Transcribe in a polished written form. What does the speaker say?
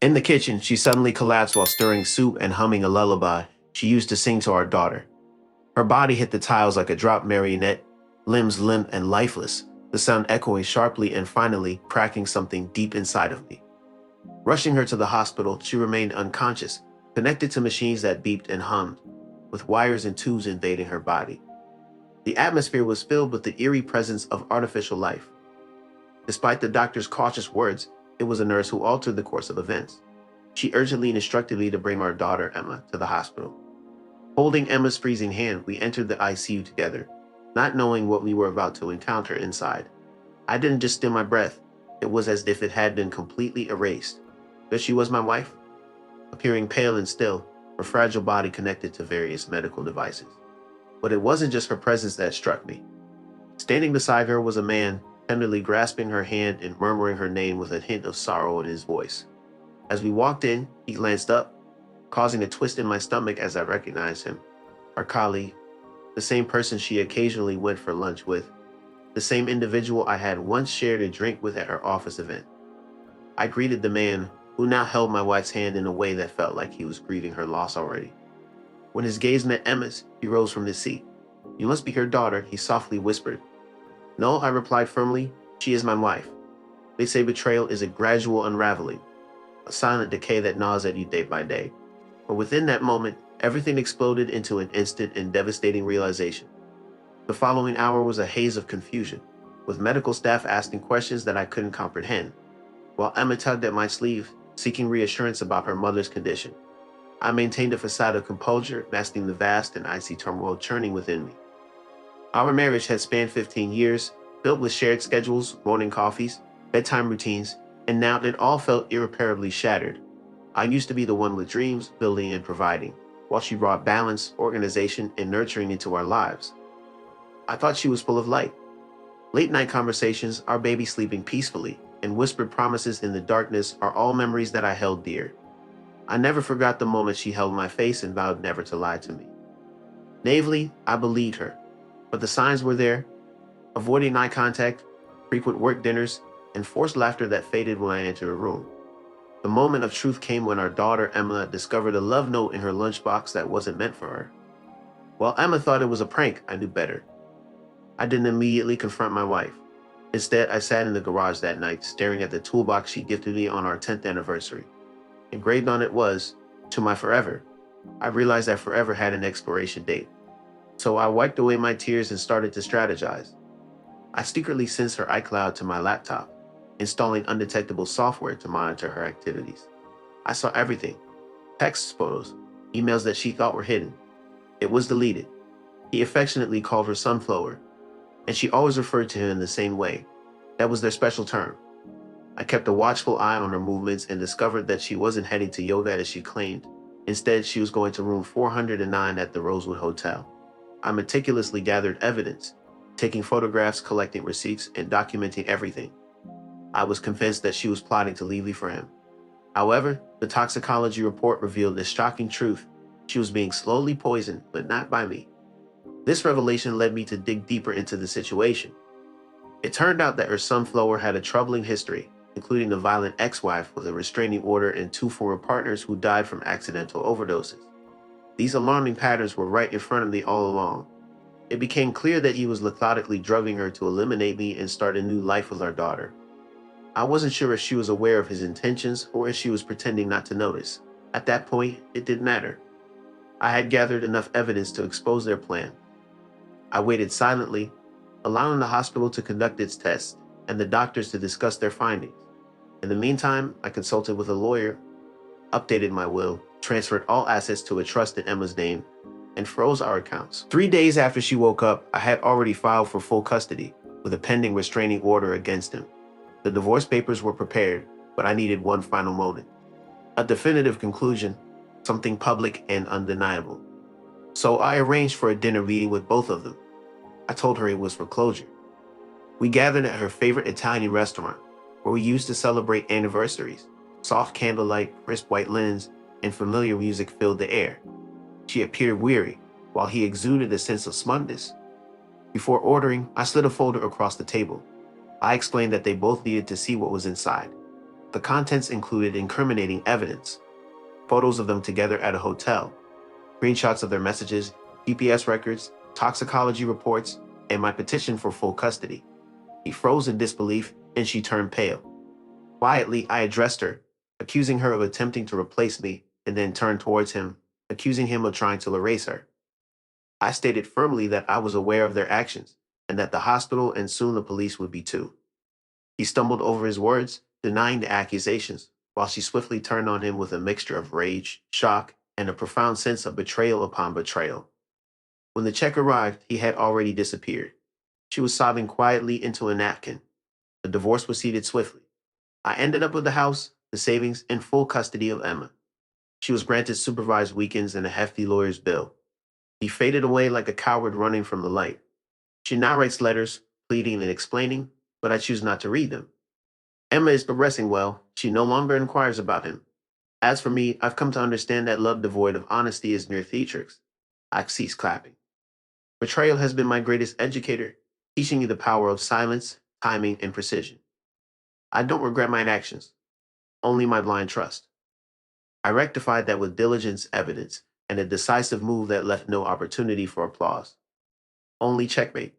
In the kitchen, she suddenly collapsed while stirring soup and humming a lullaby she used to sing to our daughter. Her body hit the tiles like a dropped marionette, limbs limp and lifeless, the sound echoing sharply and finally cracking something deep inside of me. Rushing her to the hospital, she remained unconscious, connected to machines that beeped and hummed, with wires and tubes invading her body. The atmosphere was filled with the eerie presence of artificial life. Despite the doctor's cautious words, it was a nurse who altered the course of events. She urgently instructed me to bring our daughter, Emma, to the hospital. Holding Emma's freezing hand, we entered the ICU together, not knowing what we were about to encounter inside. I didn't just steal my breath. It was as if it had been completely erased. That she was my wife, appearing pale and still, her fragile body connected to various medical devices. But it wasn't just her presence that struck me. Standing beside her was a man, tenderly grasping her hand and murmuring her name with a hint of sorrow in his voice. As we walked in, he glanced up, causing a twist in my stomach as I recognized him. Our colleague, the same person she occasionally went for lunch with, the same individual I had once shared a drink with at her office event. I greeted the man, who now held my wife's hand in a way that felt like he was grieving her loss already. When his gaze met Emma's, he rose from his seat. "You must be her daughter," he softly whispered. "No," I replied firmly, "she is my wife. They say betrayal is a gradual unraveling, a silent decay that gnaws at you day by day." But within that moment, everything exploded into an instant and devastating realization. The following hour was a haze of confusion, with medical staff asking questions that I couldn't comprehend, while Emma tugged at my sleeve, seeking reassurance about her mother's condition. I maintained a facade of composure, masking the vast and icy turmoil churning within me. Our marriage had spanned 15 years, filled with shared schedules, morning coffees, bedtime routines, and now it all felt irreparably shattered. I used to be the one with dreams, building and providing, while she brought balance, organization, and nurturing into our lives. I thought she was full of light. Late night conversations, our baby sleeping peacefully, and whispered promises in the darkness are all memories that I held dear. I never forgot the moment she held my face and vowed never to lie to me. Naively, I believed her, but the signs were there: avoiding eye contact, frequent work dinners, and forced laughter that faded when I entered a room. The moment of truth came when our daughter, Emma, discovered a love note in her lunchbox that wasn't meant for her. While Emma thought it was a prank, I knew better. I didn't immediately confront my wife. Instead, I sat in the garage that night, staring at the toolbox she gifted me on our 10th anniversary. Engraved on it was, "To my forever." I realized that forever had an expiration date. So I wiped away my tears and started to strategize. I secretly synced her iCloud to my laptop, installing undetectable software to monitor her activities. I saw everything: texts, photos, emails that she thought were hidden. It was deleted. He affectionately called her Sunflower, and she always referred to him in the same way. That was their special term. I kept a watchful eye on her movements and discovered that she wasn't heading to yoga as she claimed. Instead, she was going to room 409 at the Rosewood Hotel. I meticulously gathered evidence, taking photographs, collecting receipts, and documenting everything. I was convinced that she was plotting to leave me for him. However, the toxicology report revealed this shocking truth: she was being slowly poisoned, but not by me. This revelation led me to dig deeper into the situation. It turned out that her Sunflower had a troubling history, including a violent ex-wife with a restraining order and 2 former partners who died from accidental overdoses. These alarming patterns were right in front of me all along. It became clear that he was methodically drugging her to eliminate me and start a new life with our daughter. I wasn't sure if she was aware of his intentions or if she was pretending not to notice. At that point, it didn't matter. I had gathered enough evidence to expose their plan. I waited silently, allowing the hospital to conduct its tests and the doctors to discuss their findings. In the meantime, I consulted with a lawyer, updated my will, transferred all assets to a trust in Emma's name, and froze our accounts. 3 days after she woke up, I had already filed for full custody, with a pending restraining order against him. The divorce papers were prepared, but I needed one final moment. A definitive conclusion, something public and undeniable. So I arranged for a dinner meeting with both of them. I told her it was for closure. We gathered at her favorite Italian restaurant, where we used to celebrate anniversaries. Soft candlelight, crisp white linens, and familiar music filled the air. She appeared weary, while he exuded a sense of smugness. Before ordering, I slid a folder across the table. I explained that they both needed to see what was inside. The contents included incriminating evidence, photos of them together at a hotel, screenshots of their messages, GPS records, toxicology reports, and my petition for full custody. He froze in disbelief, and she turned pale. Quietly, I addressed her, accusing her of attempting to replace me, and then turned towards him, accusing him of trying to erase her. I stated firmly that I was aware of their actions, and that the hospital and soon the police would be too. He stumbled over his words, denying the accusations, while she swiftly turned on him with a mixture of rage, shock, and a profound sense of betrayal upon betrayal. When the check arrived, he had already disappeared. She was sobbing quietly into a napkin. The divorce proceeded swiftly. I ended up with the house, the savings, and full custody of Emma. She was granted supervised weekends and a hefty lawyer's bill. He faded away like a coward running from the light. She now writes letters, pleading and explaining, but I choose not to read them. Emma is progressing well. She no longer inquires about him. As for me, I've come to understand that love devoid of honesty is mere theatrics. I've ceased clapping. Betrayal has been my greatest educator, teaching me the power of silence, timing, and precision. I don't regret my actions, only my blind trust. I rectified that with diligence, evidence, and a decisive move that left no opportunity for applause. Only checkmate.